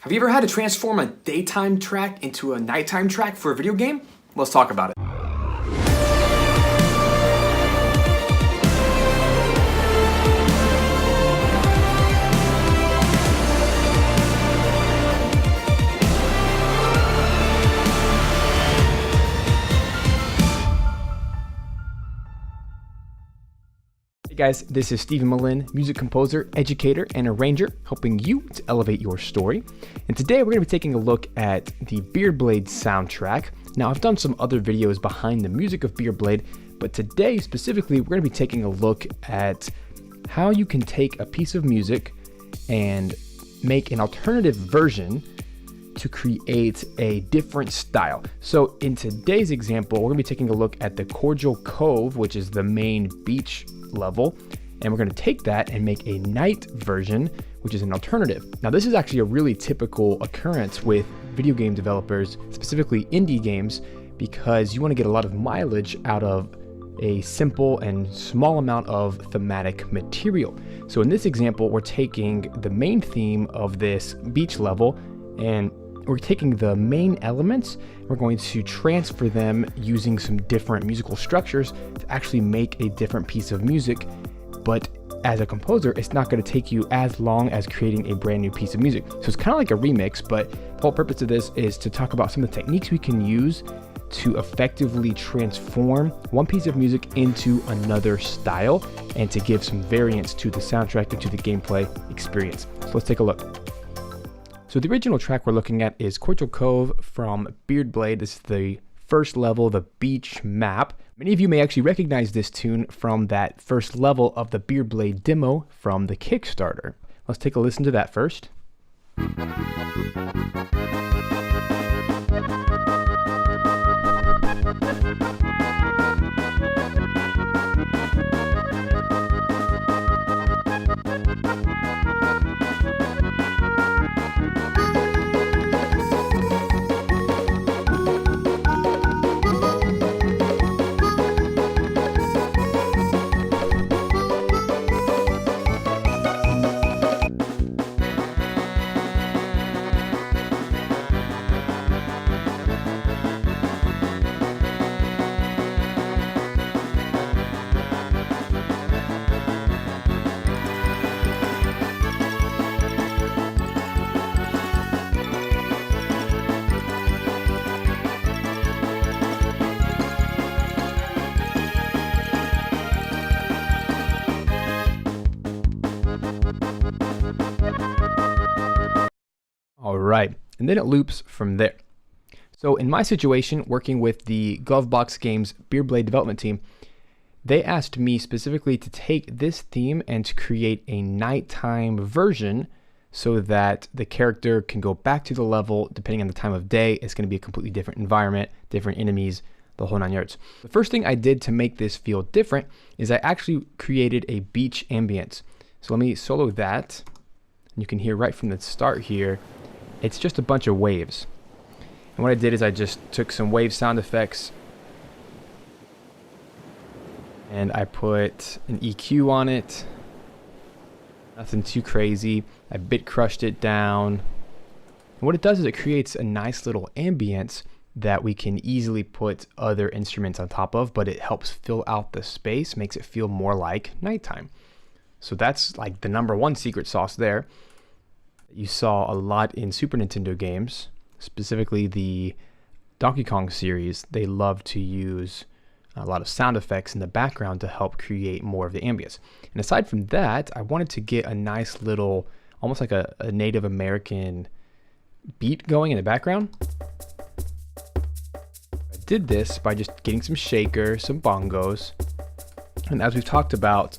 Have you ever had to transform a daytime track into a nighttime track for a video game? Let's talk about it. Hey guys, this is Stephen Melin, music composer, educator, and arranger, helping you to elevate your story. And today we're going to be taking a look at the Beardblade soundtrack. Now, I've done some other videos behind the music of Beardblade, but today specifically we're going to be taking a look at how you can take a piece of music and make an alternative version to create a different style. So in today's example, we're going to be taking a look at the Cordial Cove, which is the main beach level, and we're going to take that and make a night version, which is an alternative. Now, this is actually a really typical occurrence with video game developers, specifically indie games, because you want to get a lot of mileage out of a simple and small amount of thematic material. So in this example, we're taking the main theme of this beach level and we're taking the main elements, we're going to transfer them using some different musical structures to actually make a different piece of music. But as a composer, it's not going to take you as long as creating a brand new piece of music. So it's kind of like a remix, but the whole purpose of this is to talk about some of the techniques we can use to effectively transform one piece of music into another style and to give some variance to the soundtrack and to the gameplay experience. So let's take a look. So the original track we're looking at is Cordial Cove from Beardblade. This is the first level, the beach map. Many of you may actually recognize this tune from that first level of the Beardblade demo from the Kickstarter. Let's take a listen to that first. All right, and then it loops from there. So in my situation, working with the Glovebox Games Beardblade development team, they asked me specifically to take this theme and to create a nighttime version so that the character can go back to the level depending on the time of day. It's going to be a completely different environment, different enemies, the whole 9 yards. The first thing I did to make this feel different is I actually created a beach ambience. So let me solo that. And you can hear right from the start here, it's just a bunch of waves. And what I did is I just took some wave sound effects and I put an EQ on it. Nothing too crazy. I bit crushed it down. And what it does is it creates a nice little ambience that we can easily put other instruments on top of, but it helps fill out the space, makes it feel more like nighttime. So that's like the #1 secret sauce there. You saw a lot in Super Nintendo games, specifically the Donkey Kong series. They love to use a lot of sound effects in the background to help create more of the ambience. And aside from that, I wanted to get a nice little, almost like a Native American beat going in the background. I did this by just getting some shaker, some bongos. And as we've talked about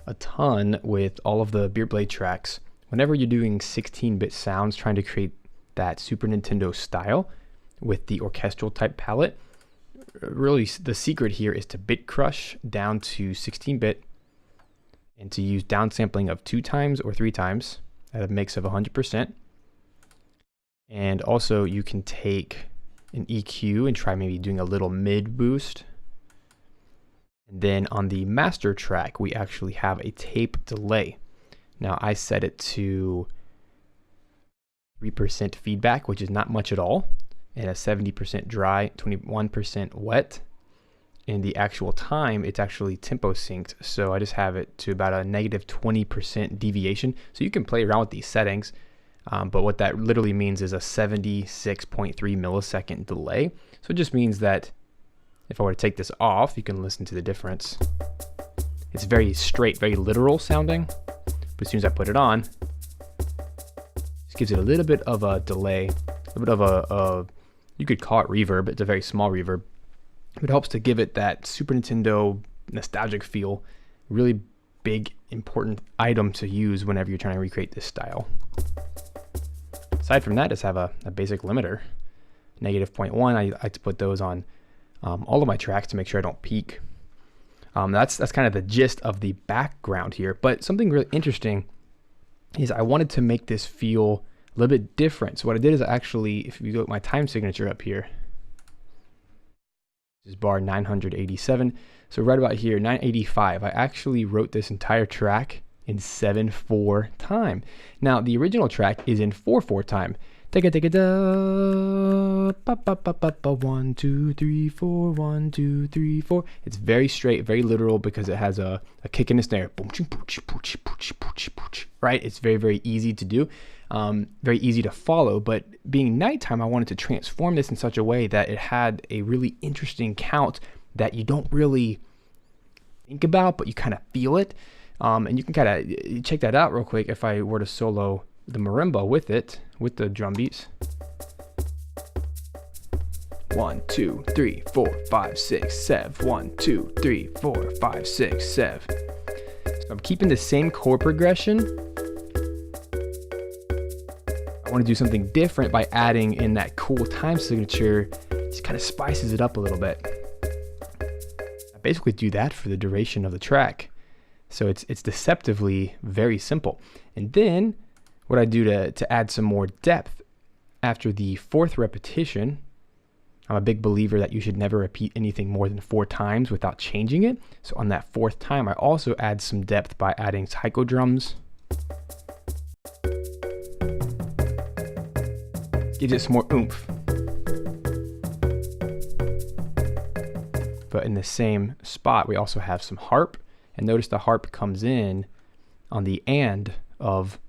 a ton with all of the Beardblade tracks, whenever you're doing 16-bit sounds, trying to create that Super Nintendo style with the orchestral type palette, really the secret here is to bit crush down to 16-bit and to use downsampling of 2 times or 3 times at a mix of 100%. And also you can take an EQ and try maybe doing a little mid boost. And then on the master track, we actually have a tape delay. Now I set it to 3% feedback, which is not much at all, and a 70% dry, 21% wet. In the actual time, it's actually tempo synced, so I just have it to about a negative 20% deviation. So you can play around with these settings, but what that literally means is a 76.3 millisecond delay. So it just means that if I were to take this off, you can listen to the difference. It's very straight, very literal sounding, but as soon as I put it on, it gives it a little bit of a delay, a bit of a you could call it reverb. It's a very small reverb. It helps to give it that Super Nintendo nostalgic feel, really big, important item to use whenever you're trying to recreate this style. Aside from that, just have a basic limiter, negative 0.1. I like to put those on all of my tracks to make sure I don't peak. That's kind of the gist of the background here. But something really interesting is I wanted to make this feel a little bit different. So what I did is actually, if you go with my time signature up here, this is bar 987. So right about here, 985, I actually wrote this entire track in 7/4 time. Now the original track is in 4/4 time. 1, 2, 3, 4, 1, 2, 3, 4. It's very straight, very literal because it has a kick and a snare. Right? It's very, very easy to do, very easy to follow. But being nighttime, I wanted to transform this in such a way that it had a really interesting count that you don't really think about, but you kind of feel it. And you can kind of check that out real quick if I were to solo the marimba with it, with the drum beats. 1, 2, 3, 4, 5, 6, 7. 1, 2, 3, 4, 5, 6, 7. So I'm keeping the same chord progression. I want to do something different by adding in that cool time signature. Just kind of spices it up a little bit. I basically do that for the duration of the track. So it's deceptively very simple. And then what I do to add some more depth after the 4th repetition, I'm a big believer that you should never repeat anything more than 4 times without changing it. So on that 4th time, I also add some depth by adding taiko drums. Gives it some more oomph. But in the same spot, we also have some harp. And notice the harp comes in on the and of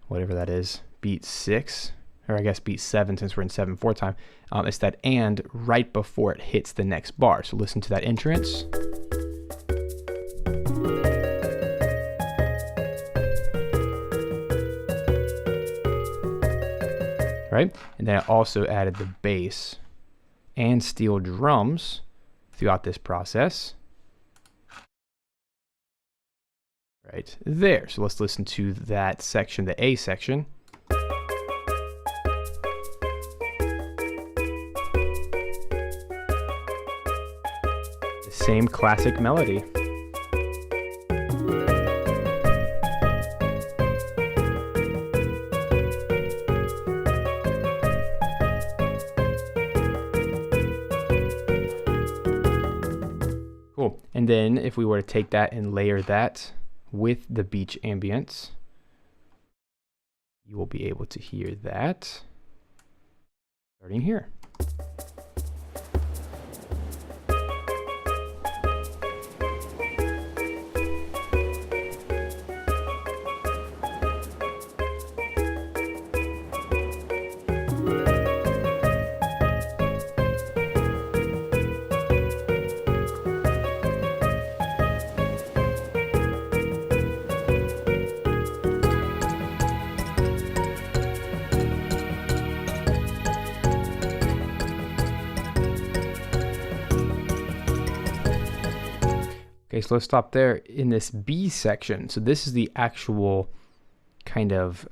whatever that is, beat 6, or I guess beat 7 since we're in 7/4 time. It's that and right before it hits the next bar. So listen to that entrance. Right? And then I also added the bass and steel drums throughout this process. Right there. So let's listen to that section, the A section. The same classic melody. Cool. And then if we were to take that and layer that with the beach ambience, you will be able to hear that starting here. Okay, so let's stop there in this B section. So this is the actual kind of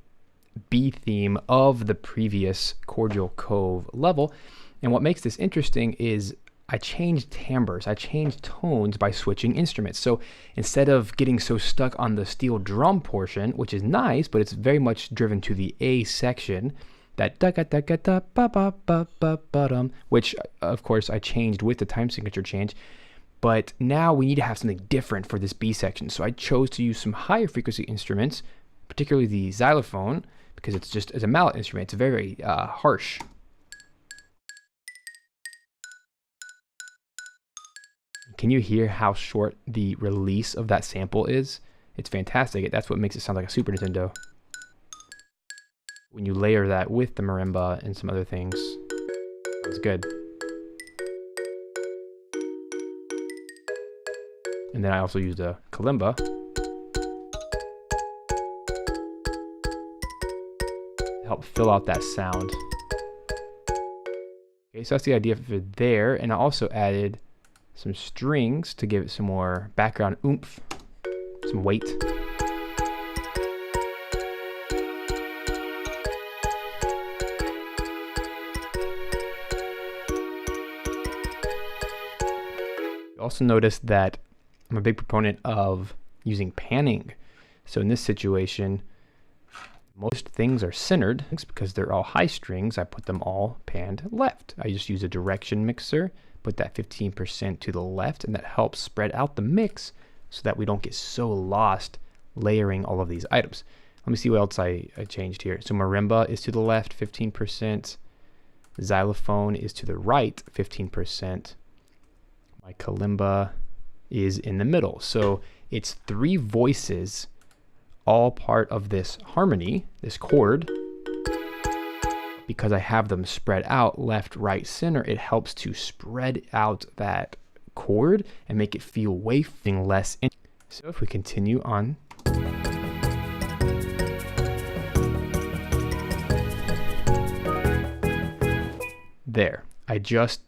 B theme of the previous Cordial Cove level. And what makes this interesting is I changed timbres, I changed tones by switching instruments. So instead of getting so stuck on the steel drum portion, which is nice, but it's very much driven to the A section, that da ga da ga da ba ba ba ba ba dum, which of course I changed with the time signature change. But now we need to have something different for this B section. So I chose to use some higher frequency instruments, particularly the xylophone, because it's just, as a mallet instrument, it's very harsh. Can you hear how short the release of that sample is? It's fantastic. That's what makes it sound like a Super Nintendo. When you layer that with the marimba and some other things, it's good. And then I also used a kalimba. To help fill out that sound. Okay, so that's the idea for there. And I also added some strings to give it some more background oomph, some weight. You also notice that I'm a big proponent of using panning. So in this situation, most things are centered because they're all high strings. I put them all panned left. I just use a direction mixer, put that 15% to the left, and that helps spread out the mix so that we don't get so lost layering all of these items. Let me see what else I changed here. So marimba is to the left, 15%. Xylophone is to the right, 15%. My kalimba is in the middle. So it's 3 voices, all part of this harmony, this chord. Because I have them spread out left, right, center, it helps to spread out that chord and make it feel wafting less. So if we continue on. There, I just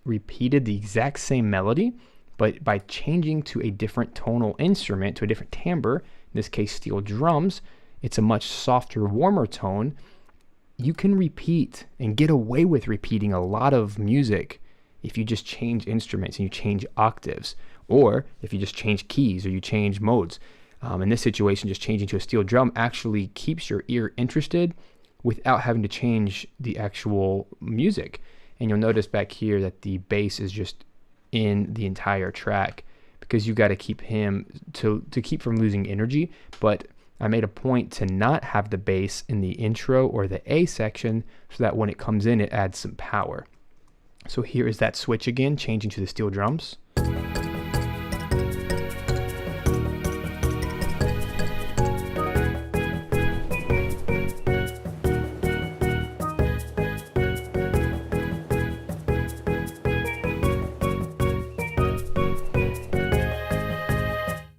repeated the exact same melody, but by changing to a different tonal instrument, to a different timbre, in this case steel drums, it's a much softer, warmer tone. You can repeat and get away with repeating a lot of music if you just change instruments and you change octaves, or if you just change keys or you change modes. In this situation, just changing to a steel drum actually keeps your ear interested without having to change the actual music. And you'll notice back here that the bass is just in the entire track because you got to keep him to keep from losing energy. But I made a point to not have the bass in the intro or the A section so that when it comes in, it adds some power. So here is that switch again, changing to the steel drums.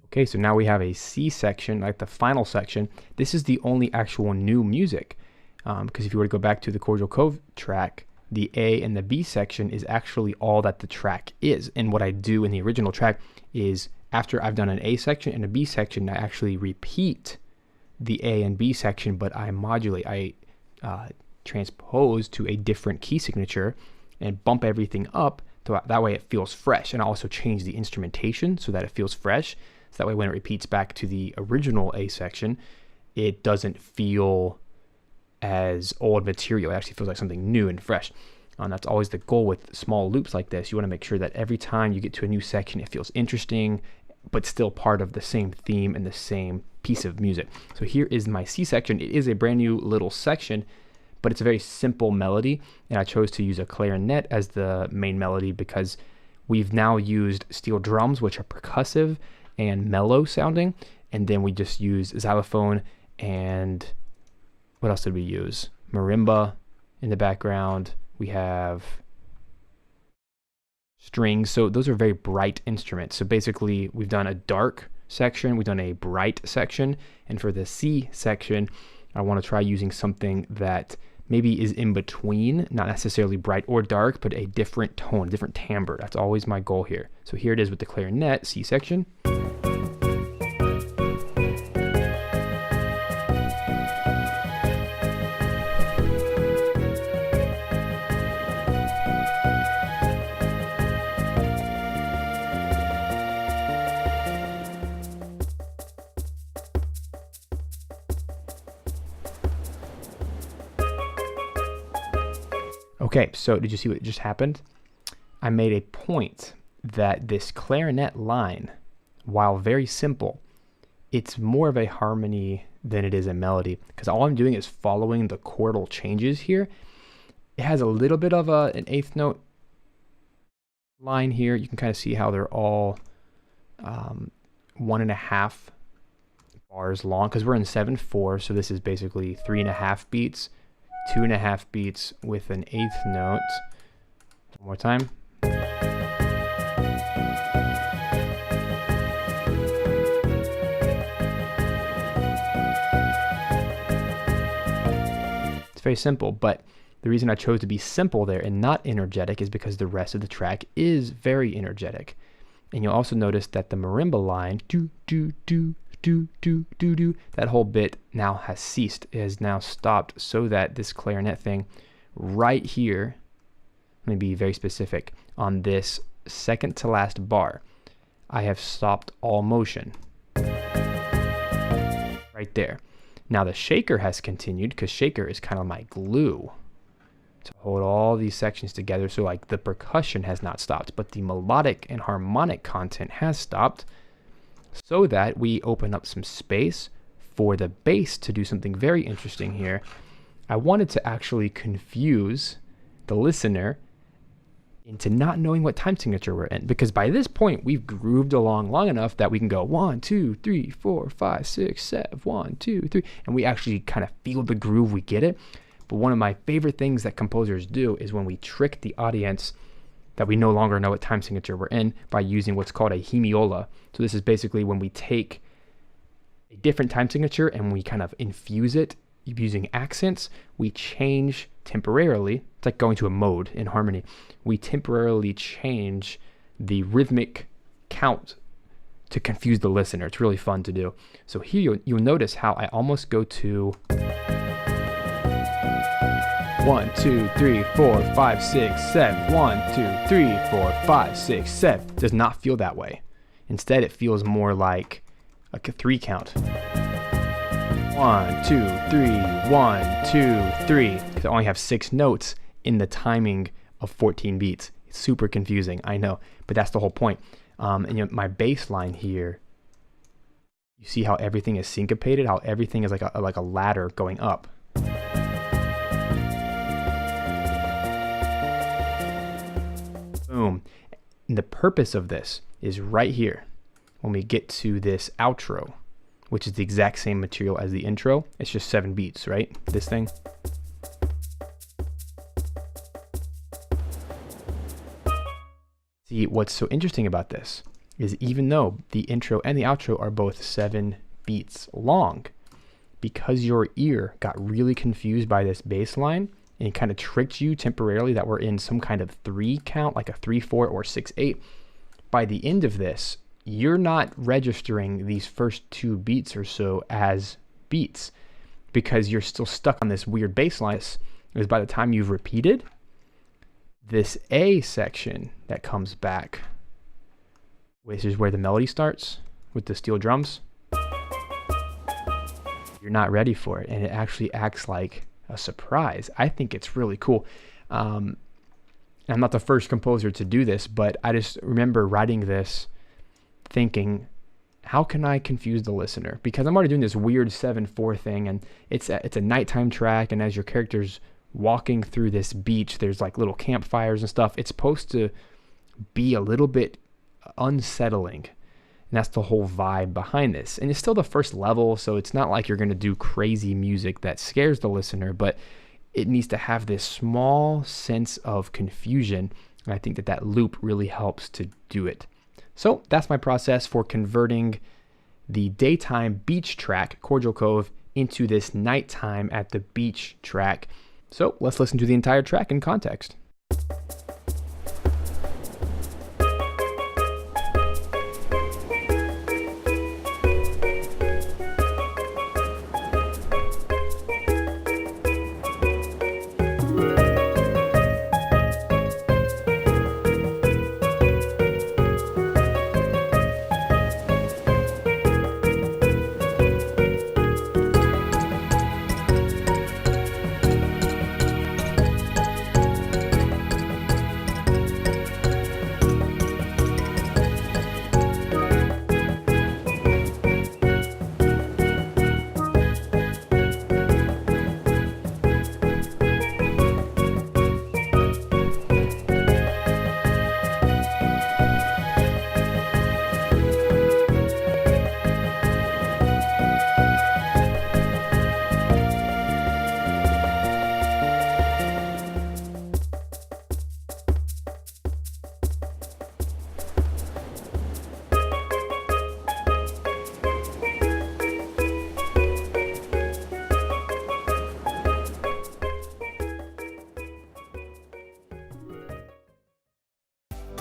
Okay, so now we have a C section, like the final section. This is the only actual new music, because if you were to go back to the Cordial Cove track, the A and the B section is actually all that the track is. And what I do in the original track is after I've done an A section and a B section, I actually repeat the A and B section, but I modulate, I transpose to a different key signature and bump everything up, so that way it feels fresh. And I also change the instrumentation so that it feels fresh. So that way when it repeats back to the original A section, it doesn't feel as old material. It actually feels like something new and fresh. And that's always the goal with small loops like this. You want to make sure that every time you get to a new section, it feels interesting, but still part of the same theme and the same piece of music. So here is my C section. It is a brand new little section, but it's a very simple melody. And I chose to use a clarinet as the main melody because we've now used steel drums, which are percussive and mellow sounding, and then we just use xylophone and what else did we use? Marimba in the background. We have strings. So those are very bright instruments. So basically we've done a dark section, we've done a bright section, and for the C section, I want to try using something that maybe is in between, not necessarily bright or dark, but a different tone, different timbre. That's always my goal here. So here it is with the clarinet, C section. Okay, so did you see what just happened? I made a point that this clarinet line, while very simple, it's more of a harmony than it is a melody, because all I'm doing is following the chordal changes here. It has a little bit of an eighth note line here. You can kind of see how they're all 1.5 bars long, because we're in 7/4, so this is basically 3.5 beats, 2.5 beats with an eighth note. One more time. It's very simple, but the reason I chose to be simple there and not energetic is because the rest of the track is very energetic. And you'll also notice that the marimba line, do, do, do, do, do, do, do, that whole bit now has ceased. It has now stopped, so that this clarinet thing right here, let me be very specific, on this second to last bar, I have stopped all motion. Right there. Now the shaker has continued, because shaker is kind of my glue to hold all these sections together. So like the percussion has not stopped, but the melodic and harmonic content has stopped, so that we open up some space for the bass to do something very interesting here. I wanted to actually confuse the listener into not knowing what time signature we're in, because by this point we've grooved along long enough that we can go 1, 2, 3, 4, 5, 6, 7, 1, 2, 3, and we actually kind of feel the groove, we get it. But one of my favorite things that composers do is when we trick the audience that we no longer know what time signature we're in by using what's called a hemiola. So this is basically when we take a different time signature and we kind of infuse it using accents. We change temporarily, it's like going to a mode in harmony. We temporarily change the rhythmic count to confuse the listener. It's really fun to do. So here you'll notice how I almost go to 1, 2, 3, 4, 5, 6, 7. 1, 2, 3, 4, 5, 6, 7. Does not feel that way. Instead, it feels more like a 3 count. 1, 2, 3, 1, 2, 3. Because I only have 6 notes in the timing of 14 beats. It's super confusing, I know, but that's the whole point. And my bass line here, you see how everything is syncopated, how everything is like a ladder going up. Boom. And the purpose of this is right here when we get to this outro, which is the exact same material as the intro. It's just 7 beats, right? This thing. See, what's so interesting about this is even though the intro and the outro are both 7 beats long, because your ear got really confused by this bass line, and it kind of tricked you temporarily that we're in some kind of 3 count, like a 3/4 or 6/8. By the end of this, you're not registering these first 2 beats or so as beats, because you're still stuck on this weird bass line. Because by the time you've repeated, this A section that comes back, which is where the melody starts with the steel drums, you're not ready for it, and it actually acts like a surprise. I think it's really cool. I'm not the first composer to do this, but I just remember writing this thinking, how can I confuse the listener? Because I'm already doing this weird 7/4 thing, and it's a nighttime track, and as your character's walking through this beach, there's like little campfires and stuff. It's supposed to be a little bit unsettling. And that's the whole vibe behind this. And it's still the first level, so it's not like you're going to do crazy music that scares the listener, but it needs to have this small sense of confusion. And I think that loop really helps to do it. So that's my process for converting the daytime beach track, Cordial Cove, into this nighttime at the beach track. So let's listen to the entire track in context.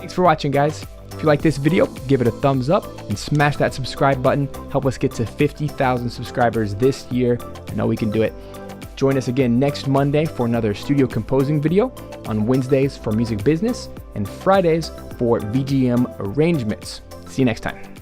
Thanks for watching, guys. If you like this video, give it a thumbs up and smash that subscribe button. Help us get to 50,000 subscribers this year. I know we can do it. Join us again next Monday for another studio composing video, on Wednesdays for music business, and Fridays for VGM arrangements. See you next time.